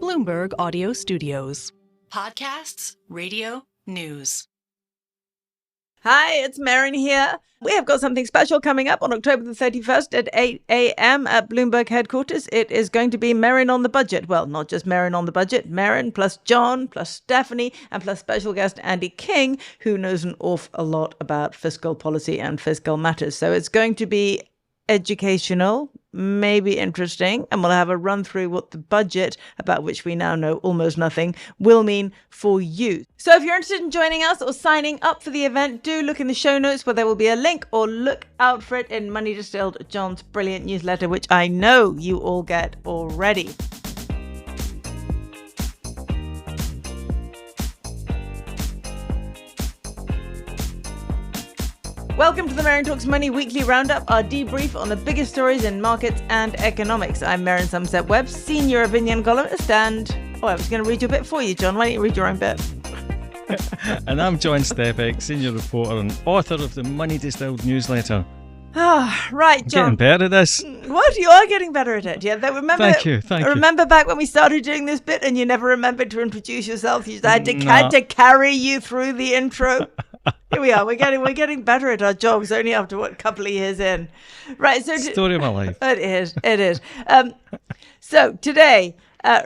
Bloomberg Audio Studios. Podcasts, radio, news. Hi, it's Merryn here. We have got something special coming up on October the 31st at 8 a.m. at Bloomberg headquarters. It is going to be Merryn on the budget. Well, not just Merryn on the budget. Merryn plus John plus Stephanie and plus special guest Andy King, who knows an awful lot about fiscal policy and fiscal matters. So it's going to be educational, maybe interesting, and we'll have a run through what the budget, about which we now know almost nothing, will mean for you. So if you're interested in joining us or signing up for the event, do look in the show notes where there will be a link, or look out for it in Money Distilled, John's brilliant newsletter, which I know you all get already. Welcome to the Merryn Talks Money weekly roundup, our debrief on the biggest stories in markets and economics. I'm Merryn Somerset Webb, senior opinion columnist, and I was going to read your bit for you, John. Why don't you read your own bit? And I'm John Stepek, senior reporter and author of the Money Distilled newsletter. Right, John. Getting better at this. What? You are getting better at it. Yeah. Thank you. Remember back when we started doing this bit and you never remembered to introduce yourself? You had to carry you through the intro. Here we are. We're getting better at our jobs only after a couple of years in. Right. So story of my life. It is. So today,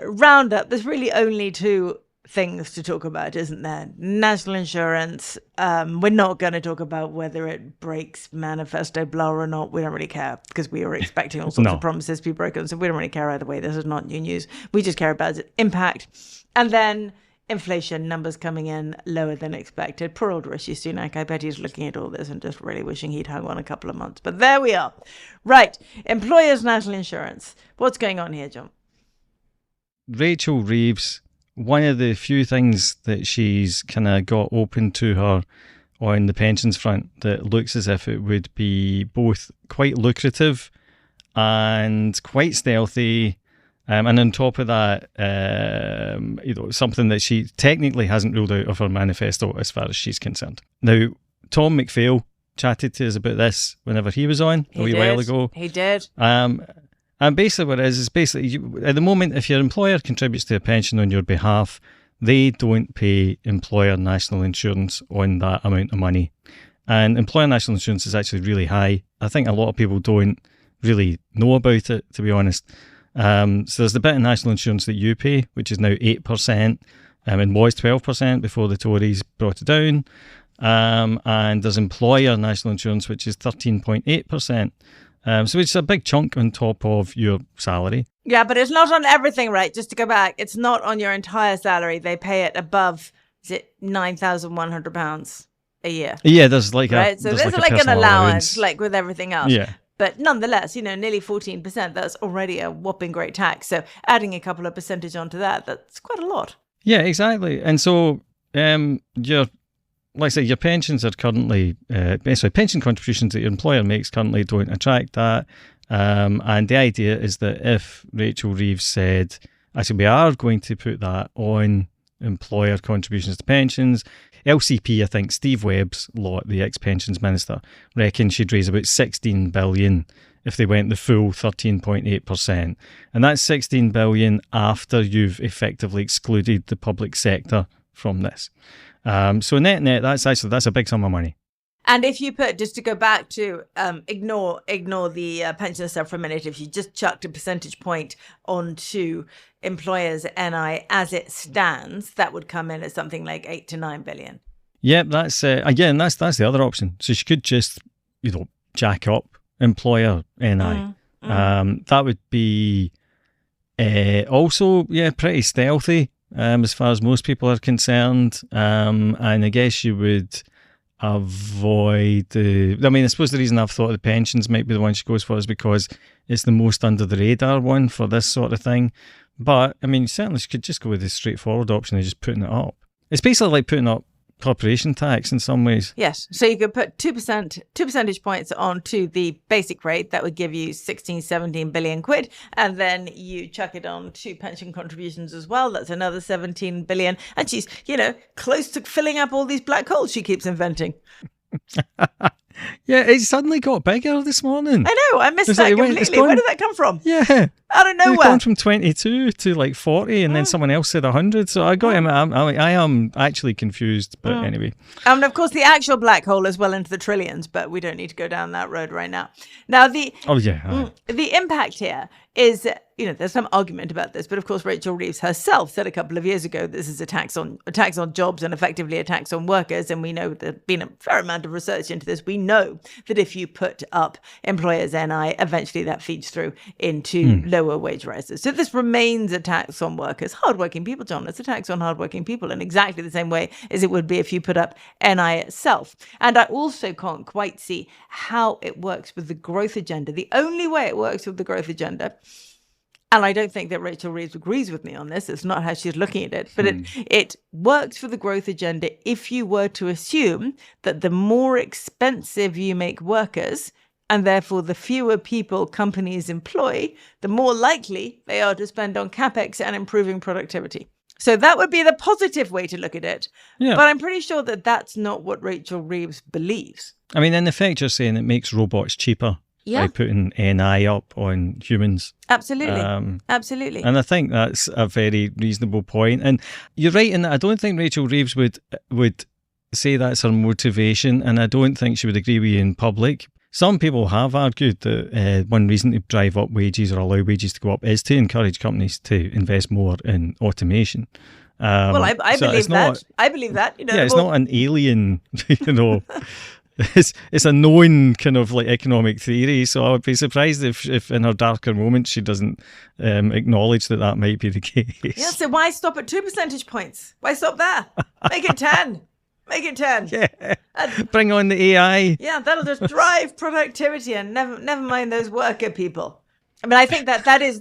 roundup. There's really only two things to talk about, isn't there? National insurance. We're not going to talk about whether it breaks manifesto blah or not. We don't really care because we were expecting all sorts of promises to be broken. So we don't really care either way. This is not new news. We just care about its impact. And then inflation numbers coming in lower than expected. Poor old Rishi Sunak. I bet he's looking at all this and just really wishing he'd hung on a couple of months. But there we are. Right. Employers' national insurance. What's going on here, John? Rachel Reeves, one of the few things that she's kind of got open to her on the pensions front that looks as if it would be both quite lucrative and quite stealthy. And on top of that, something that she technically hasn't ruled out of her manifesto as far as she's concerned. Now, Tom McPhail chatted to us about this whenever he was on a wee while ago. He did. And basically what it is basically, at the moment, if your employer contributes to a pension on your behalf, they don't pay employer national insurance on that amount of money. And employer national insurance is actually really high. I think a lot of people don't really know about it, to be honest. So there's the bit of national insurance that you pay, which is now 8%, and was 12% before the Tories brought it down. And there's employer national insurance, which is 13.8%. So it's a big chunk on top of your salary. Yeah, but it's not on everything, right? Just to go back, it's not on your entire salary. They pay it above, is it £9,100 a year? Yeah, there's like right? So there's like an allowance, like with everything else. Yeah. But nonetheless, nearly 14%, that's already a whopping great tax. So adding a couple of percentage onto that, that's quite a lot. Yeah, exactly. And so your pensions are currently, pension contributions that your employer makes currently don't attract that. And the idea is that if Rachel Reeves said, actually, we are going to put that on employer contributions to pensions, LCP, I think, Steve Webb's lot, the ex-pensions minister, reckons she'd raise about $16 billion if they went the full 13.8%. And that's $16 billion after you've effectively excluded the public sector from this. So net, that's a big sum of money. And if you put, just to go back to ignore the pension stuff for a minute, if you just chucked a percentage point onto employers' NI as it stands, that would come in at something like 8 to 9 billion. Yep, that's again, that's the other option. So she could just, jack up employer NI. That would be also, pretty stealthy as far as most people are concerned. And I guess you would avoid I suppose the reason I've thought the pensions might be the one she goes for is because it's the most under the radar one for this sort of thing. But certainly she could just go with the straightforward option of just putting it up. It's basically like putting up corporation tax in some ways. Yes. So you could put 2 percentage points onto the basic rate. That would give you 17 billion quid. And then you chuck it on to pension contributions as well. That's another 17 billion. And she's, close to filling up all these black holes she keeps inventing. Yeah, it suddenly got bigger this morning. I know. I missed that completely. Where did that come from? Yeah. out of He's nowhere. gone from 22 to like 40, and then someone else said 100. So I got him. I am actually confused, but anyway. And of course, the actual black hole is well into the trillions, but we don't need to go down that road right now. Now, the impact here is, there's some argument about this, but of course, Rachel Reeves herself said a couple of years ago, this is a tax on jobs and effectively a tax on workers. And we know there's been a fair amount of research into this. We know that if you put up employers' NI, eventually that feeds through into lower wage rises. So this remains a tax on workers, hardworking people, John. It's a tax on hardworking people in exactly the same way as it would be if you put up NI itself. And I also can't quite see how it works with the growth agenda. The only way it works with the growth agenda, and I don't think that Rachel Reeves agrees with me on this, it's not how she's looking at it, but it works for the growth agenda if you were to assume that the more expensive you make workers, and therefore the fewer people companies employ, the more likely they are to spend on capex and improving productivity. So that would be the positive way to look at it. Yeah. But I'm pretty sure that that's not what Rachel Reeves believes. I mean, in effect, you're saying it makes robots cheaper. By putting NI up on humans. Absolutely. Absolutely. And I think that's a very reasonable point. And you're right in that I don't think Rachel Reeves would say that's her motivation, and I don't think she would agree with you in public. Some people have argued that one reason to drive up wages or allow wages to go up is to encourage companies to invest more in automation. Well, I believe that. I believe that. It's not an alien, It's a known kind of like economic theory, so I would be surprised if in her darker moments she doesn't acknowledge that might be the case. Yeah, so why stop at 2 percentage points? Why stop there? Make it 10. Make it 10. Yeah. Bring on the AI. Yeah, that'll just drive productivity and never mind those worker people. I mean, I think that is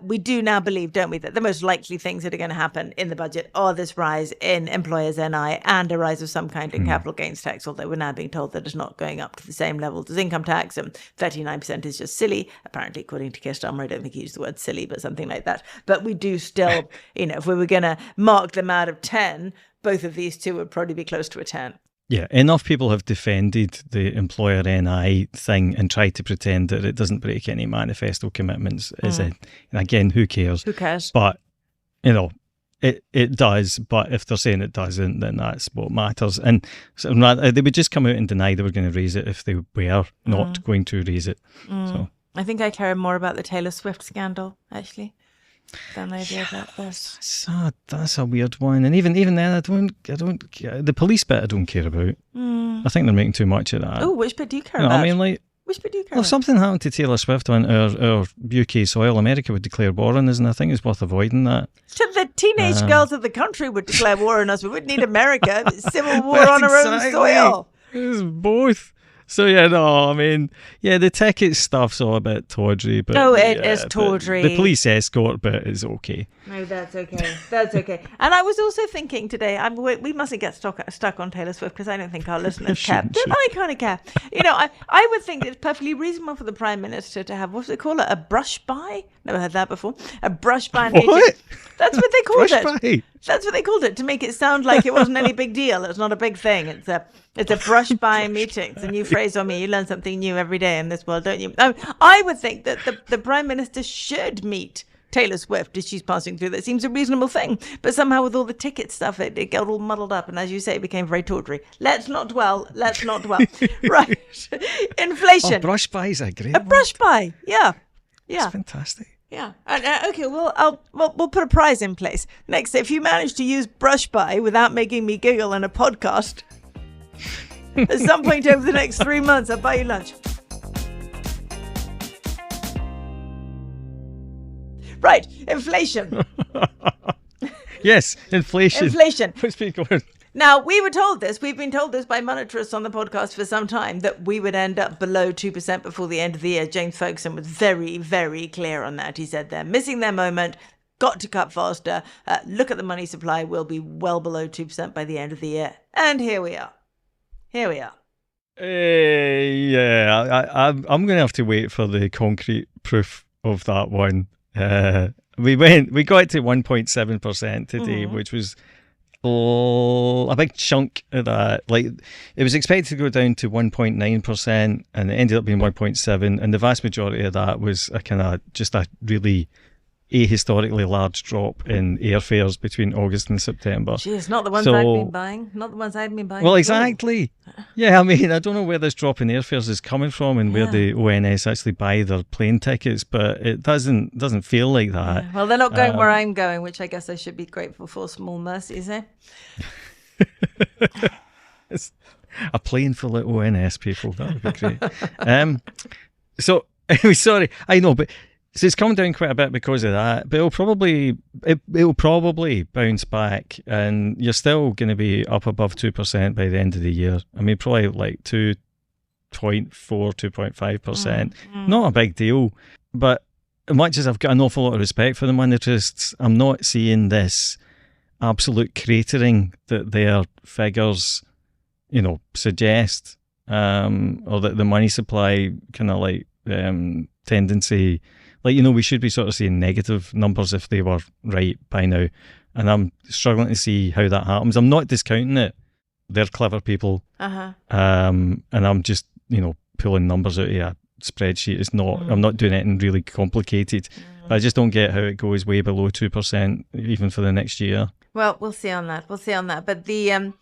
we do now believe, don't we, that the most likely things that are going to happen in the budget are this rise in employers' NI and a rise of some kind in capital gains tax, although we're now being told that it's not going up to the same level as income tax, and 39% is just silly, apparently, according to Keir Starmer. I don't think he used the word silly, but something like that. But we do still, if we were going to mark them out of 10, both of these two would probably be close to a 10. Yeah, enough people have defended the employer NI thing and tried to pretend that it doesn't break any manifesto commitments. And again, who cares? Who cares? But, it does. But if they're saying it doesn't, then that's what matters. And so, they would just come out and deny they were going to raise it if they were not going to raise it. So I think I care more about the Taylor Swift scandal, actually, than I do about this. That's a weird one. And even then, I don't the police bit I don't care about. I think they're making too much of that. Oh, which bit do you care about? I mean, like, which bit do you care well, about? if something happened to Taylor Swift on our UK soil, America would declare war on us, and I think it's worth avoiding that. So the teenage girls of the country would declare war on us. We wouldn't need America. Civil war on our own soil. It's both. So, I mean, the ticket stuff's all a bit tawdry. But it is tawdry. The police escort bit is okay. No, that's okay. That's okay. And I was also thinking today, we mustn't get stuck on Taylor Swift because I don't think our listeners care. But I kind of care. I would think it's perfectly reasonable for the Prime Minister to have, what do they call it, a brush by? Never heard that before. A brush by meeting. What? That's what they called brush it. By? That's what they called it, to make it sound like it wasn't any big deal. It's not a big thing. It's a brush by meeting. It's a new phrase on me. You learn something new every day in this world, don't you? I would think that the Prime Minister should meet Taylor Swift as she's passing through. That seems a reasonable thing. But somehow with all the ticket stuff, it got all muddled up. And as you say, it became very tawdry. Let's not dwell. Right. Inflation. Oh, brush by is a great word. Brush by. Yeah. It's fantastic. Yeah. Okay. Well, we'll put a prize in place. Next, if you manage to use brush by without making me giggle in a podcast, at some point over the next 3 months, I'll buy you lunch. Right. Inflation. Yes. Inflation. Let's be going. Now, we've been told this by monetarists on the podcast for some time, that we would end up below 2% before the end of the year. James Ferguson was very, very clear on that. He said they're missing their moment, got to cut faster. Look at the money supply, we'll be well below 2% by the end of the year. And here we are. I'm going to have to wait for the concrete proof of that one. We got it to 1.7% today, which was a big chunk of that, like it was expected to go down to 1.9%, and it ended up being 1.7%, and the vast majority of that was a kind of just a really ahistorically large drop in airfares between August and September. Geez, not the ones I've been buying. Not the ones I've been buying. Well, exactly. Yeah, I mean, I don't know where this drop in airfares is coming from and where the ONS actually buy their plane tickets, but it doesn't feel like that. Yeah. Well, they're not going where I'm going, which I guess I should be grateful for. Small mercies, eh? It's a plane full of ONS people. That would be great. So, anyway, sorry, I know, but so it's come down quite a bit because of that, but it'll probably bounce back, and you're still going to be up above 2% by the end of the year. I mean, probably like 2.4, 2.5%. Not a big deal, but as much as I've got an awful lot of respect for the monetarists, I'm not seeing this absolute cratering that their figures, suggest, or that the money supply kind of like tendency. Like, we should be sort of seeing negative numbers if they were right by now. And I'm struggling to see how that happens. I'm not discounting it. They're clever people. And I'm just, pulling numbers out of a spreadsheet. It's not, I'm not doing anything really complicated. But I just don't get how it goes way below 2% even for the next year. Well, we'll see on that. But the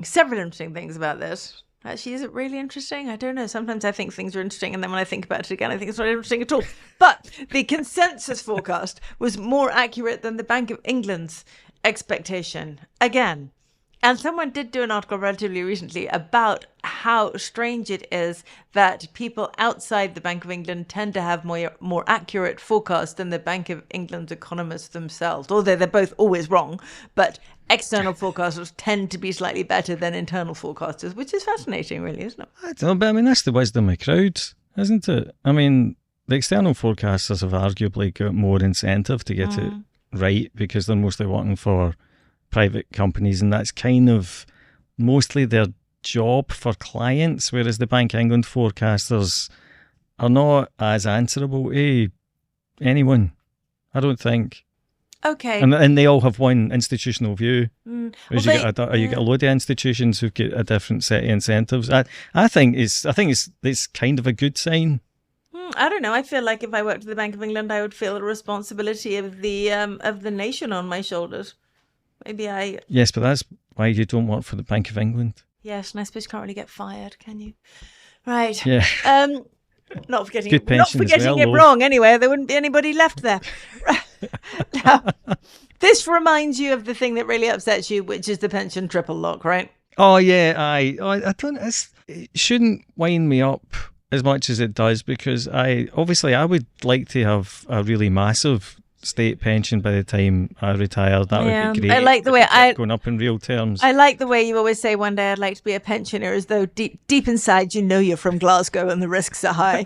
several interesting things about this. Actually, is it really interesting? I don't know. Sometimes I think things are interesting, and then when I think about it again, I think it's not interesting at all. But the consensus forecast was more accurate than the Bank of England's expectation again. And someone did do an article relatively recently about how strange it is that people outside the Bank of England tend to have more accurate forecasts than the Bank of England's economists themselves, although they're both always wrong. But external forecasters tend to be slightly better than internal forecasters, which is fascinating, really, isn't it? I don't know, but I mean, that's the wisdom of crowds, isn't it? I mean, the external forecasters have arguably got more incentive to get it right because they're mostly working for private companies, and that's kind of mostly their job for clients, whereas the Bank of England forecasters are not as answerable to anyone, I don't think. Okay. And they all have one institutional view. Well, you get a load of institutions who've got a different set of incentives. I think it's kind of a good sign. I don't know. I feel like if I worked at the Bank of England, I would feel the responsibility of the nation on my shoulders. Maybe I... Yes, but that's why you don't work for the Bank of England. Yes, and I suppose you can't really get fired, can you? Right. Yeah. Not forgetting Good pension it wrong anyway. There wouldn't be anybody left there. Now, this reminds you of the thing that really upsets you, which is the pension triple lock, right? Oh, yeah. I don't... It shouldn't wind me up as much as it does, because I would like to have a really massive state pension by the time I retire. That would be great. I like the way going up in real terms. I like the way you always say one day I'd like to be a pensioner, as though deep inside you're from Glasgow and the risks are high.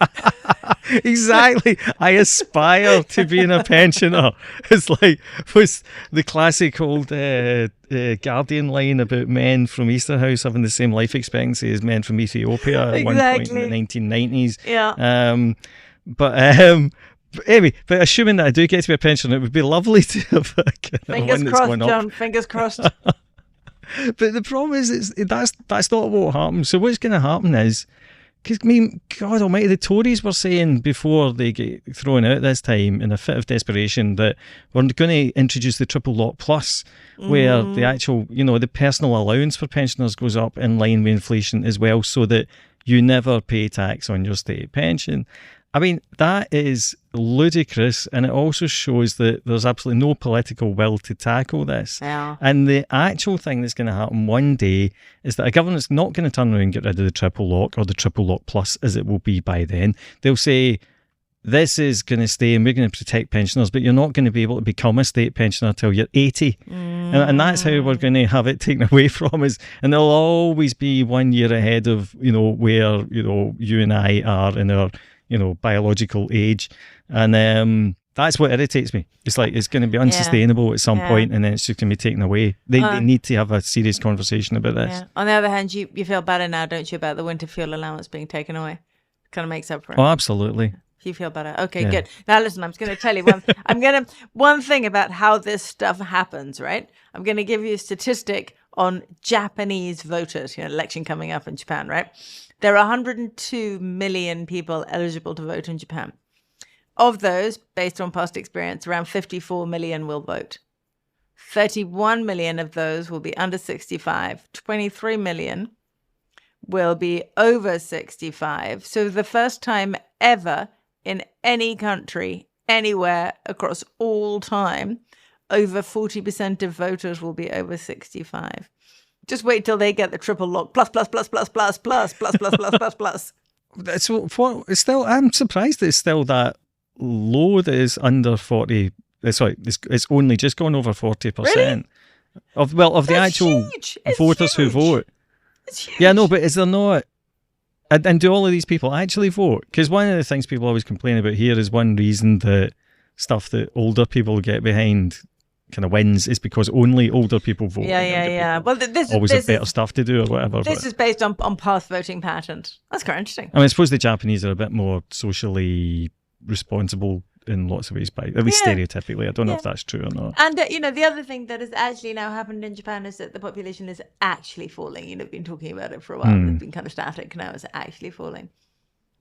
Exactly. I aspire to being a pensioner. It's like was the classic old Guardian line about men from Easterhouse having the same life expectancy as men from Ethiopia at one point in the 1990s. Yeah. But anyway, but assuming that I do get to be a pensioner, it would be lovely to have fingers crossed, John. Fingers crossed. But the problem is, that's not what will happen. So what's going to happen is, because I mean, God Almighty, the Tories were saying before they get thrown out this time in a fit of desperation that we're going to introduce the triple lock plus, where the actual, the personal allowance for pensioners goes up in line with inflation as well, so that you never pay tax on your state pension. I mean, that is ludicrous, and it also shows that there's absolutely no political will to tackle this. Yeah. And the actual thing that's going to happen one day is that a government's not going to turn around and get rid of the triple lock, or the triple lock plus as it will be by then. They'll say, this is going to stay and we're going to protect pensioners, but you're not going to be able to become a state pensioner till you're 80. And that's how we're going to have it taken away from us. And they'll always be 1 year ahead of, where, you and I are in our biological age. And that's what irritates me. It's like it's going to be unsustainable at some point, and then it's just going to be taken away. They need to have a serious conversation about this. Yeah. On the other hand, you feel better now, don't you, about the winter fuel allowance being taken away? Kind of makes up for it. Oh, absolutely. You feel better. Okay, Yeah. good. Now listen, I'm just going to tell you one thing about how this stuff happens, right? I'm going to give you a statistic on Japanese voters, election coming up in Japan, right? There are 102 million people eligible to vote in Japan. Of those, based on past experience, around 54 million will vote. 31 million of those will be under 65. 23 million will be over 65. So the first time ever in any country, anywhere across all time, over 40% of voters will be over 65. Just wait till they get the triple lock. Plus. It's still. I'm surprised it's still that low. That is under 40. Sorry, it's only just gone over 40%. Really? Of the actual huge. It's voters huge. who vote. It's huge. Yeah, no, but is there not? And do all of these people actually vote? Because one of the things people always complain about here is one reason that stuff that older people get behind kind of wins is because only older people vote. Yeah. Well, this always have better is stuff to do or whatever. this is based on past voting patterns. That's quite interesting. I mean, I suppose the Japanese are a bit more socially responsible in lots of ways, by at least stereotypically. I don't know if that's true or not. And the other thing that has actually now happened in Japan is that the population is actually falling. We've been talking about it for a while. It's been kind of static. Now it's actually falling.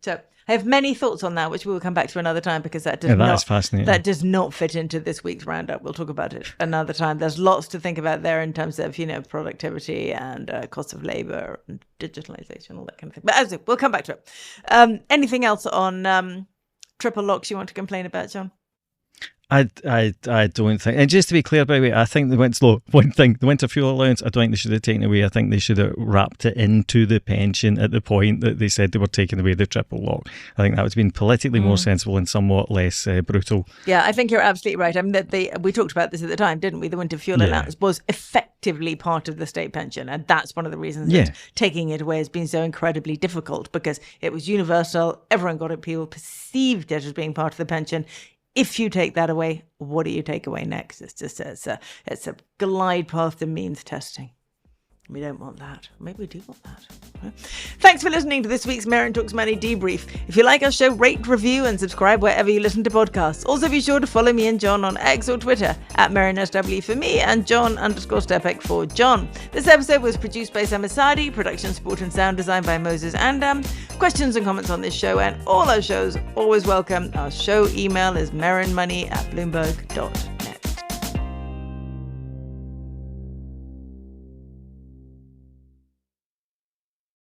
So I have many thoughts on that, which we will come back to another time because that is fascinating. That does not fit into this week's roundup. We'll talk about it another time. There's lots to think about there in terms of productivity and cost of labor and digitalization, all that kind of thing. But as we'll come back to it. Anything else on triple locks you want to complain about, John? I don't think, and just to be clear, by the way, I think they went slow. One thing, the winter fuel allowance, I don't think they should have taken away. I think they should have wrapped it into the pension at the point that they said they were taking away the triple lock. I think that would have been politically more sensible and somewhat less brutal. Yeah, I think you're absolutely right. I mean, we talked about this at the time, didn't we? The winter fuel allowance was effectively part of the state pension, and that's one of the reasons that taking it away has been so incredibly difficult, because it was universal. Everyone got it. People perceived it as being part of the pension. If you take that away, what do you take away next? It's just it's a glide path to means testing. We don't want that. Maybe we do want that. Thanks for listening to this week's Merryn Talks Money debrief. If you like our show, rate, review, and subscribe wherever you listen to podcasts. Also, be sure to follow me and John on X or Twitter at MerrynSW for me and John_Stepek for John. This episode was produced by Sam Asadi, production, support, and sound design by Moses Andam. Questions and comments on this show and all our shows always welcome. Our show email is merrynmoney@bloomberg.com.